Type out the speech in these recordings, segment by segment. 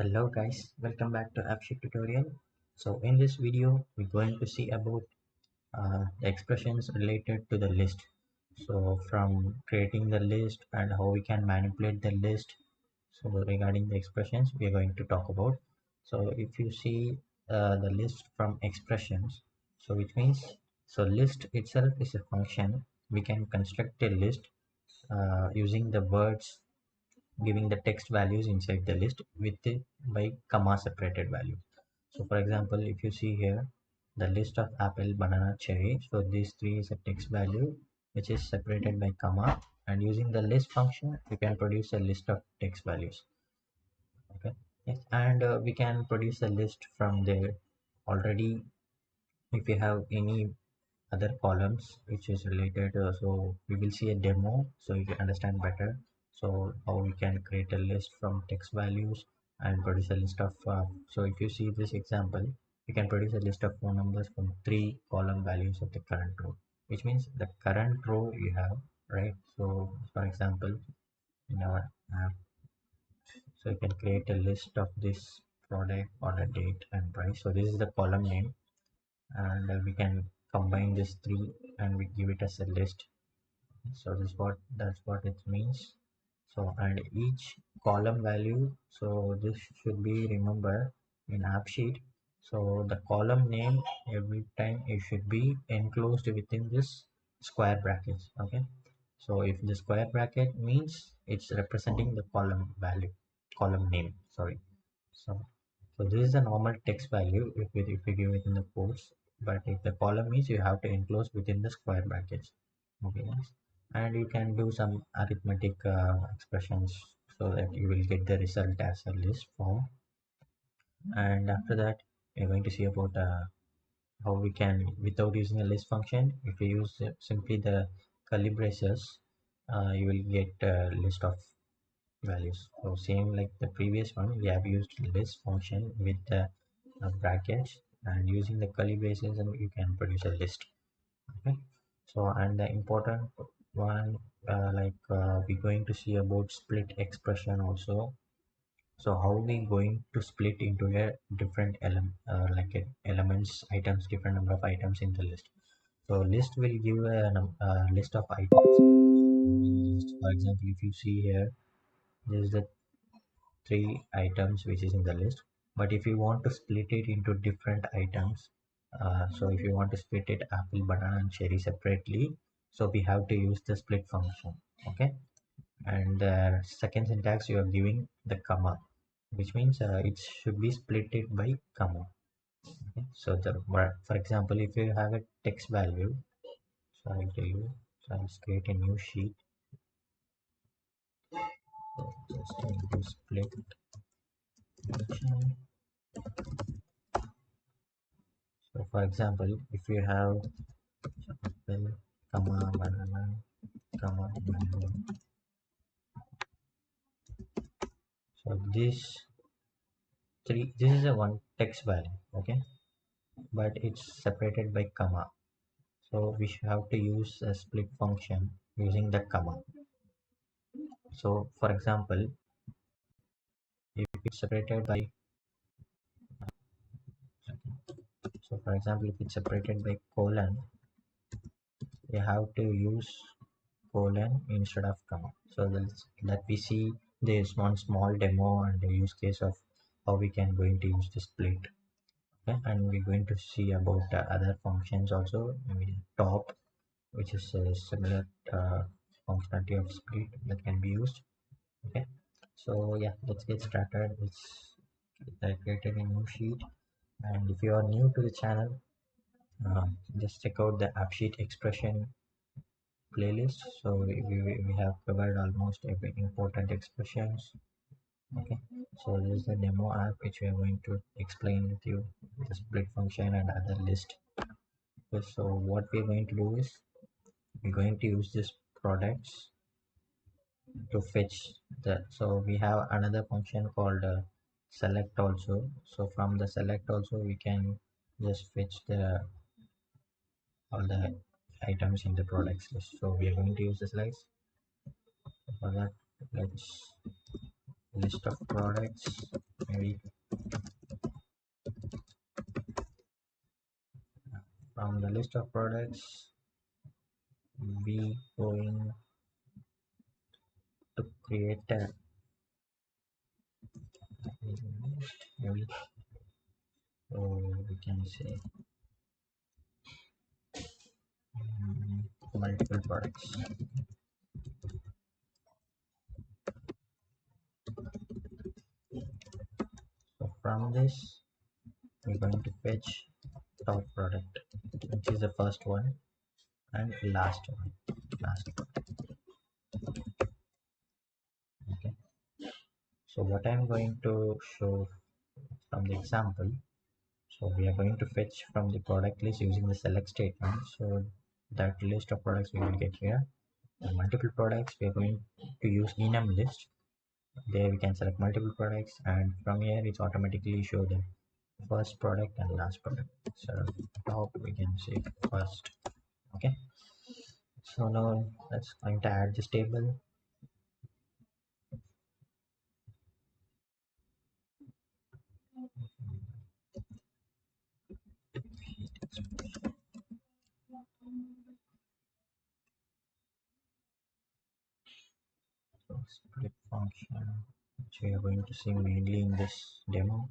Hello guys, welcome back to AppSheet tutorial. So in this video, we're going to see about the expressions related to the list. So from creating the list and how we can manipulate the list. So regarding the expressions, we are going to talk about. So if you see the list from expressions, so which means list itself is a function. We can construct a list using the words giving the text values inside the list with it by comma separated values. So for example, if you see here the list of apple, banana, cherry, so these three is a text value which is separated by comma, and using the list function we can produce a list of text values. Okay, yes, and we can produce a list from there already. If you have any other columns which is related, so we will see a demo so you can understand better so how we can create a list from text values and produce a list of so if you see this example, you can produce a list of phone numbers from three column values of the current row, which means the current row you have, right? So for example, in our app, so you can create a list of this product on a date and price. So this is the column name, and we can combine these three and we give it as a list. So that's what it means. So and each column value, so this should be remember in AppSheet. So the column name every time it should be enclosed within this square brackets. Okay, so if the square bracket means it's representing the column value, column name, sorry. So this is a normal text value if we give it in the quotes, but if the column is, you have to enclose within the square brackets. Okay, yes. And you can do some arithmetic expressions so that you will get the result as a list form. And after that, we're going to see about how we can, without using a list function, if you use simply the curly braces, you will get a list of values. So same like the previous one, we have used list function with the brackets, and using the curly braces and you can produce a list. Okay, so and the important one, we're going to see about split expression also. So how we going to split into a different elements, items, different number of items in the list. So list will give a list of items. For example, if you see here, this is the three items which is in the list, but if you want to split it into different items, so if you want to split it apple, banana and cherry separately, so we have to use the split function. Okay, and second syntax, you are giving the comma, which means it should be split it by comma. Okay, so for example, if you have a text value, so I'll tell you, so I'll create a new sheet. So just going to split function. So for example, if you have apple, comma, banana, comma, mango. So this is a one text value, okay, but it's separated by comma. So we should have to use a split function using the comma. So for example, if it's separated by, so for example, if it's separated by colon, you have to use colon instead of comma. So that we see this one small demo and the use case of how we can going to use the split. Okay, and we're going to see about other functions also. Maybe top, which is a similar functionality of split that can be used. Okay, so yeah, let's get started. It's created a new sheet, and if you are new to the channel, just check out the AppSheet expression playlist. So we have covered almost every important expressions. Okay, so this is the demo app which we are going to explain with you, the split function and other list. Okay, so what we're going to do is we're going to use this products to fetch the, so we have another function called select also. So from the select also we can just fetch the all the items in the products list. So we are going to use the slides. For that, let's list of products. maybe from the list of products we going to create a maybe, so we can say multiple products. So from this we're going to fetch top product, which is the first one, and last one, last one. Okay, so what I'm going to show from the example, so we are going to fetch from the product list using the select statement. So that list of products we will get here. The multiple products we are going to use enum list. There we can select multiple products, and from here it's automatically show the first product and last product. So top we can say first. Okay, so now let's going to add this table. So split function, which we are going to see mainly in this demo.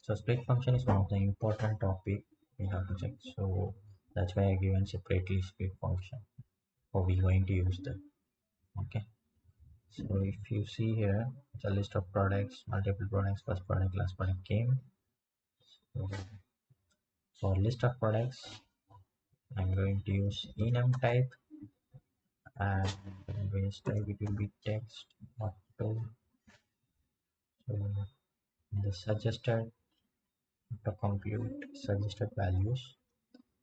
So split function is one of the important topic we have to check. So that's why I given separately split function. How we going to use that? Okay. So if you see here, it's a list of products, multiple products, first product, last product came. So for list of products, I'm going to use enum type, and base type it will be text auto. So the suggested to compute suggested values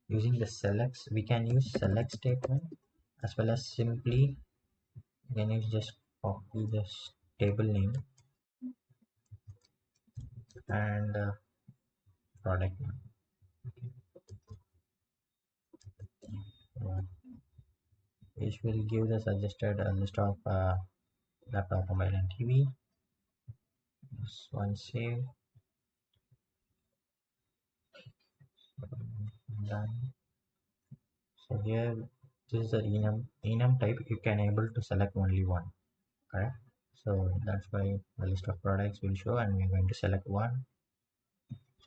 using the selects, we can use select statement, as well as simply we can use just copy this table name and product name. So which will give the suggested list of laptop, mobile, and TV. This one save, done. So here this is the enum type. You can able to select only one, correct? So that's why the list of products will show, and we're going to select one.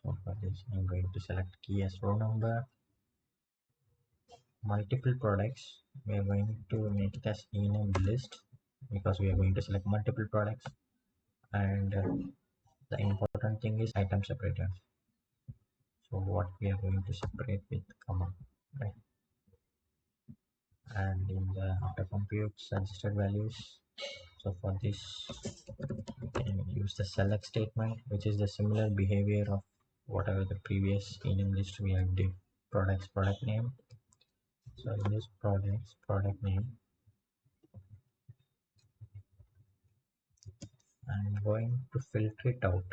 So for this, I'm going to select key as row number. Multiple products, we are going to make it as enum list because we are going to select multiple products, and the important thing is item separator. So what we are going to separate with comma, right? And in the auto compute suggested values, so for this we can use the select statement, which is the similar behavior of whatever the previous enum list we have did. Products, product name. So in this products, product name, I'm going to filter it out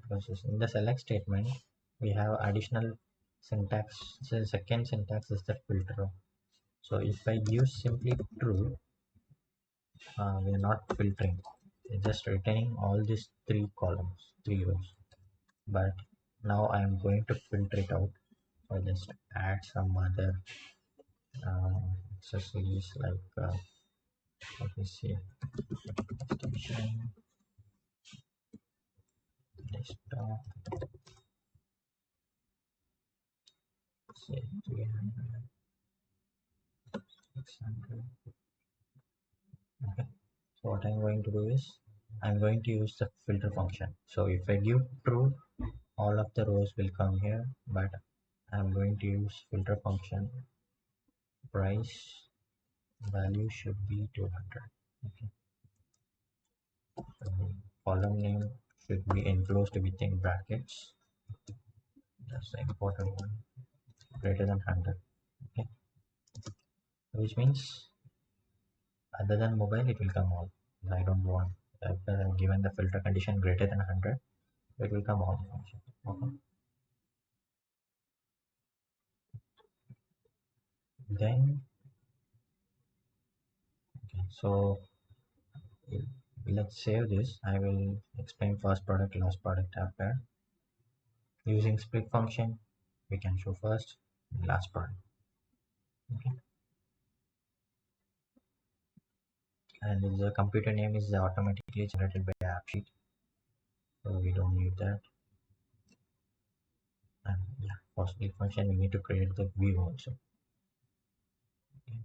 because in the select statement we have additional syntax. So the second syntax is the filter. So if I use simply true, we are not filtering, it's just retaining all these three columns, three rows. But now I am going to filter it out. So I just add some other accessories like let me see, extension, desktop, say 300, 600. Okay. So what I'm going to do is I'm going to use the filter function. So if I give true, all of the rows will come here, but I'm going to use filter function. Price value should be 200. Okay. So column name should be enclosed within brackets. That's the important one. Greater than 100. Okay. Which means other than mobile it will come all. I don't want given the filter condition greater than 100, it will come all function. Okay. Then So let's save this. I will explain first product, last product after. Using split function, we can show first, last product. Okay. And the computer name is automatically generated by AppSheet, so we don't need that. And yeah, for split function, we need to create the view also. Okay.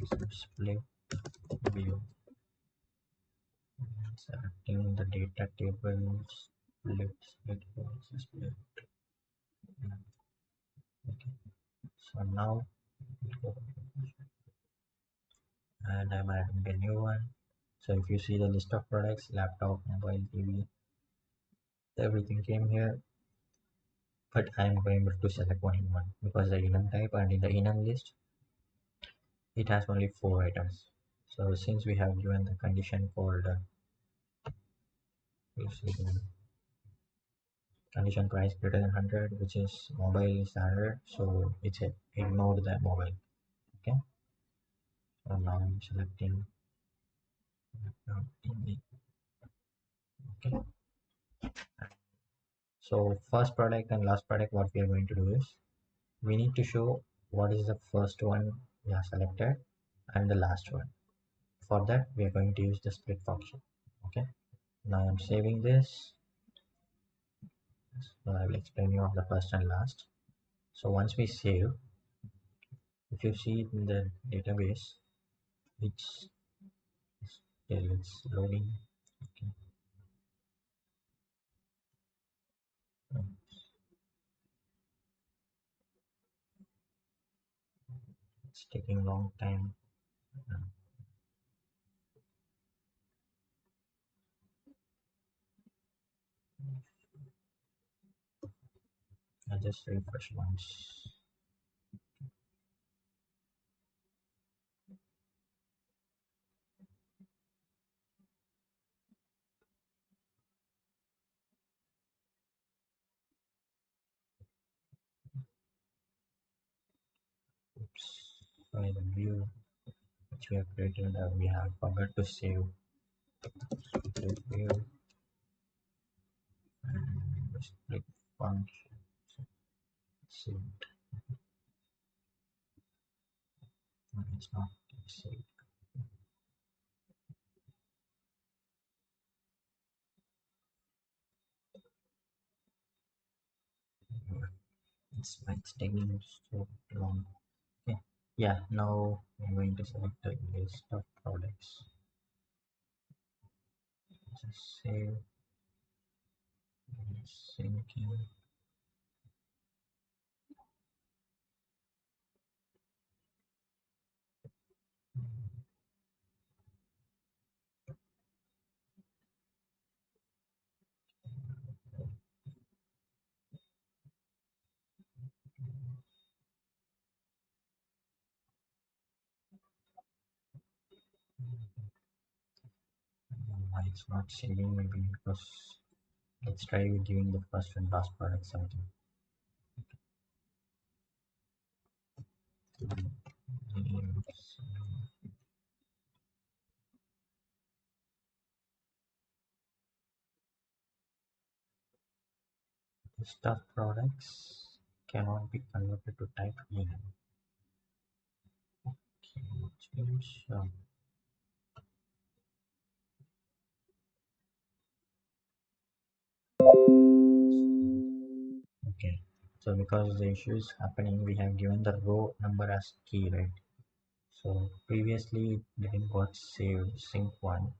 So split view, selecting the data tables, split, split. Okay. So now, and I'm adding a new one. So if you see the list of products, laptop, mobile, TV, everything came here, but I'm going to select one in one because the enum type, and in the enum list it has only 4 items. So since we have given the condition called condition price greater than 100, which is mobile is 100, so it's ignored the mobile. Okay, so now I'm selecting TV. Okay, so first product and last product, what we are going to do is we need to show what is the first one we have selected and the last one. For that, we are going to use the split function. Okay, now I'm saving this. So I will explain you of the first and last. So once we save, if you see in the database, it's still it's loading. Okay. It's taking long time. I just refresh once. Oops. Sorry, the view which we have created, we have forgot to save. Split view and the split function. So saved. No, it's not saved. It's taking so long. Okay. Yeah, now I'm going to select the list of products. Just save, syncing. Why it's not saving? Maybe because let's try giving the first and last product something. List of products cannot be converted to type in. Okay, change. Okay, so because the issue is happening, we have given the row number as key, right? So previously it didn't got saved sync one,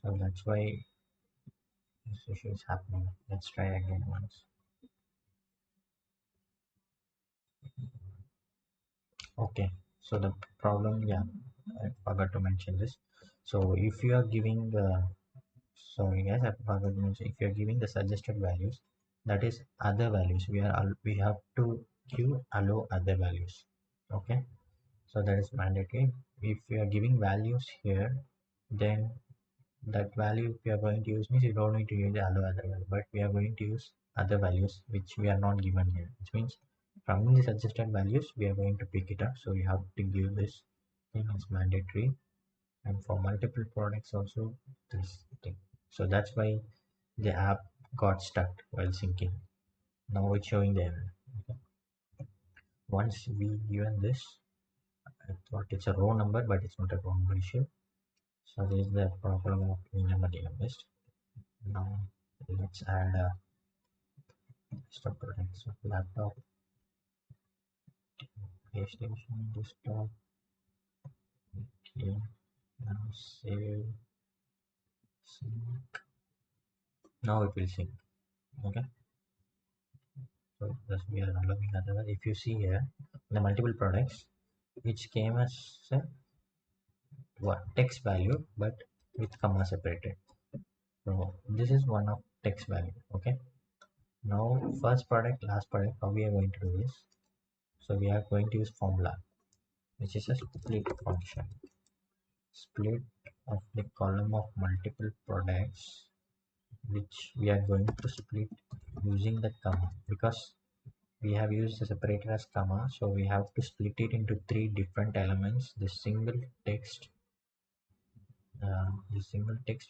so that's why this issue is happening. Let's try again once. Okay, so the problem, yeah, I forgot to mention this. So if you are giving the, sorry guys, I forgot to mention, if you are giving the suggested values, that is other values, we have to give allow other values. Okay, so that is mandatory. If you are giving values here, then that value we are going to use means you don't need to use the allow other value, but we are going to use other values which we are not given here, which means from the suggested values we are going to pick it up, so we have to give this thing is mandatory, and for multiple products also this thing. So that's why the app got stuck while syncing. Now it's showing the error. Okay. Once we given this, I thought it's a row number, but it's not a row number issue. So this is the problem of Enum and Enum list. Now let's add a desktop product. So laptop, PlayStation, desktop. Okay. Now save. Sync. Now it will sync. Okay. So that's we are not looking at that. If you see here, the multiple products, which came as a what text value, but with comma separated. So this is one of text value. Okay. Now first product, last product. How we are going to do this? So we are going to use formula, which is a split function. Split of the column of multiple products, which we are going to split using the comma, because we have used the separator as comma, so we have to split it into three different elements. The single text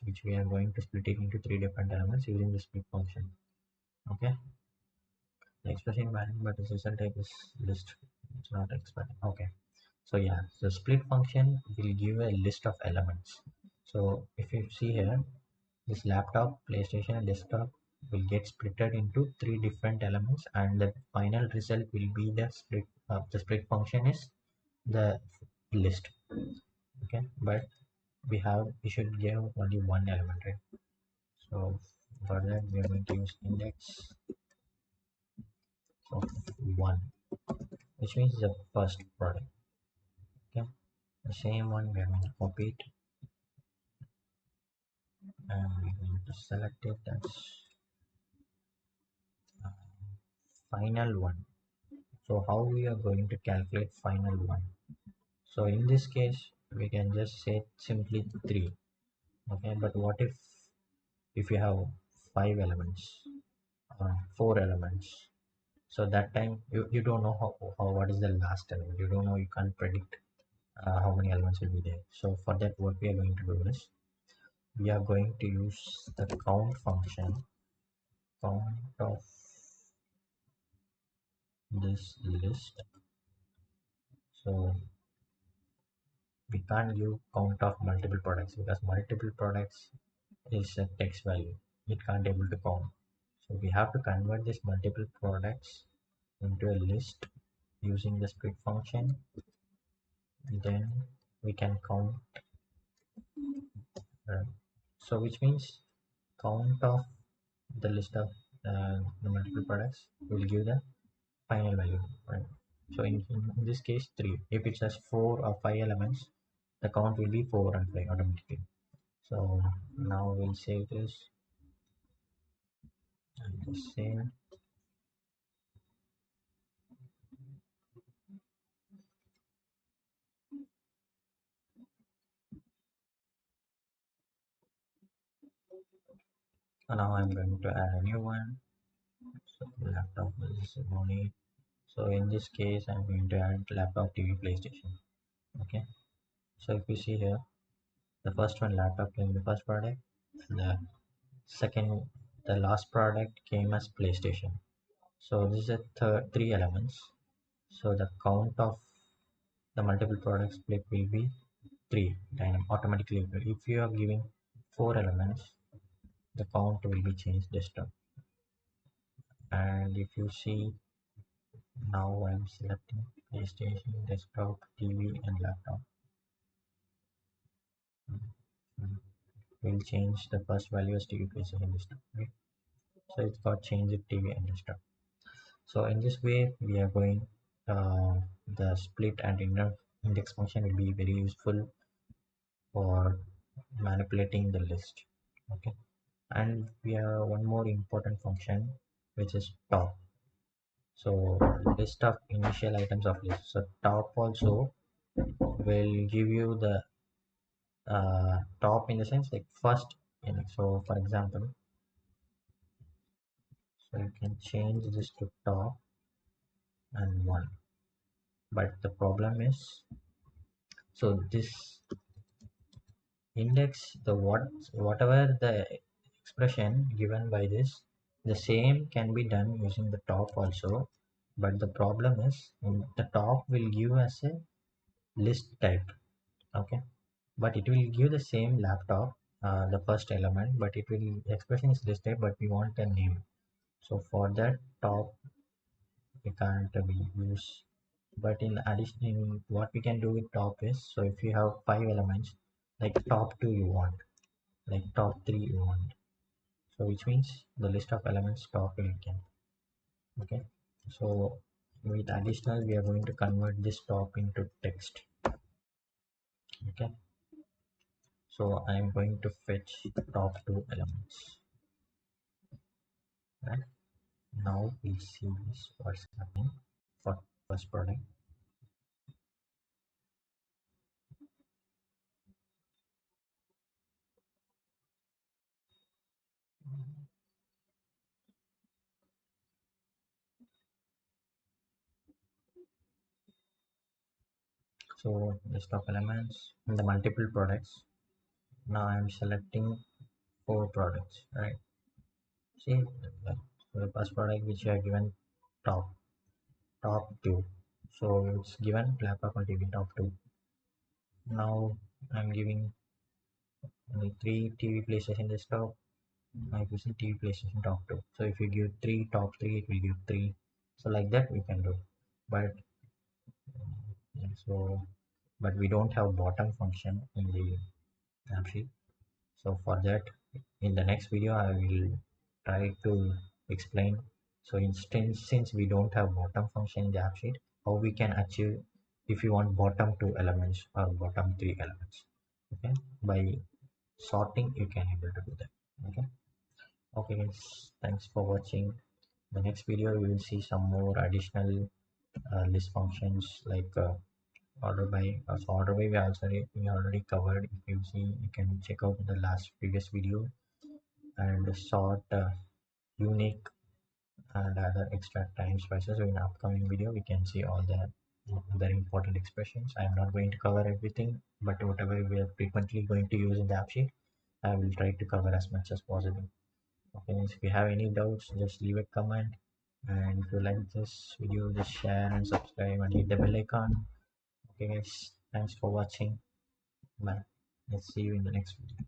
which we are going to split it into three different elements using the split function. Okay, the expression value, but the result type is list. It's not expanding. Okay, so yeah, the split function will give a list of elements. So if you see here, this laptop, PlayStation, and desktop will get splitted into three different elements, and the final result will be the split. The split function is the list. Okay, but we should give only one element, right? So for that we are going to use index of one, which means the first product. Okay, the same one we are going to copy it, and we're going to select it as uh, final one. So how we are going to calculate final one? So in this case we can just say simply 3. Okay, but what if you have 5 elements or 4 elements? So that time you don't know how what is the last element. You don't know, you can't predict how many elements will be there. So for that, what we are going to do is we are going to use the count function, count of this list. So we can't give count of multiple products, because multiple products is a text value. It can't able to count. So we have to convert this multiple products into a list using the split function. Then we can count. So which means count of the list of the multiple products will give the final value, right? So in this case 3. If it has 4 or 5 elements, the count will be 4 and 5 automatically. So now we'll save this and save. And now I'm going to add a new one. So laptop is only. So in this case I'm going to add laptop, TV, PlayStation. Okay, so if you see here, the first one, laptop, came the first product, and the second, the last product came as PlayStation. So this is a three elements. So the count of the multiple product split will be 3 automatically. If you are giving 4 elements, the count will be changed desktop. And if you see, now I'm selecting PlayStation, desktop, TV, and laptop. We'll change the first value as TV, PlayStation, desktop. Right? So it's got changed TV and desktop. So in this way, we are going the split and index function will be very useful for manipulating the list. Okay, and we have one more important function, which is top. So list of initial items of list. So top also will give you the top in the sense like first index. So for example, so you can change this to top and 1. But the problem is So this index, the whatever the expression given by this, the same can be done using the top also. But the problem is the top will give us a list type. Okay, but it will give the same laptop, the first element, but it will expression is list type, but we want a name. So for that top we can't be use. But in addition, what we can do with top is, so if you have 5 elements, like top 2 you want, like top 3 you want, so which means the list of elements top will can. Okay, so with additional we are going to convert this top into text. Okay, so I am going to fetch top 2 elements. Right, now we see this what's happening for first product. So list of elements and the multiple products. Now I'm selecting 4 products, right? See, so the first product which I have given top 2, so it's given laptop and TV top 2. Now I'm giving only 3 TV PlayStation desktop. Now if you see TV PlayStation top 2, so if you give 3 top 3 it will give 3. So like that we can do. But so but we don't have bottom function in the AppSheet. So for that, in the next video I will try to explain. So instance, since we don't have bottom function in the AppSheet, how we can achieve if you want bottom 2 elements or bottom 3 elements. Okay, by sorting you can able to do that. Okay, okay guys, thanks for watching. The next video we will see some more additional list functions like order by. So order by we already covered. If you see, you can check out the last previous video. And sort unique and other extract time spices. So in upcoming video we can see all the other important expressions. I am not going to cover everything, but whatever we are frequently going to use in the AppSheet, I will try to cover as much as possible. Okay, if you have any doubts, just leave a comment. And if you like this video, just share and subscribe and hit the bell icon. Okay guys, thanks for watching. Bye. Let's see you in the next video.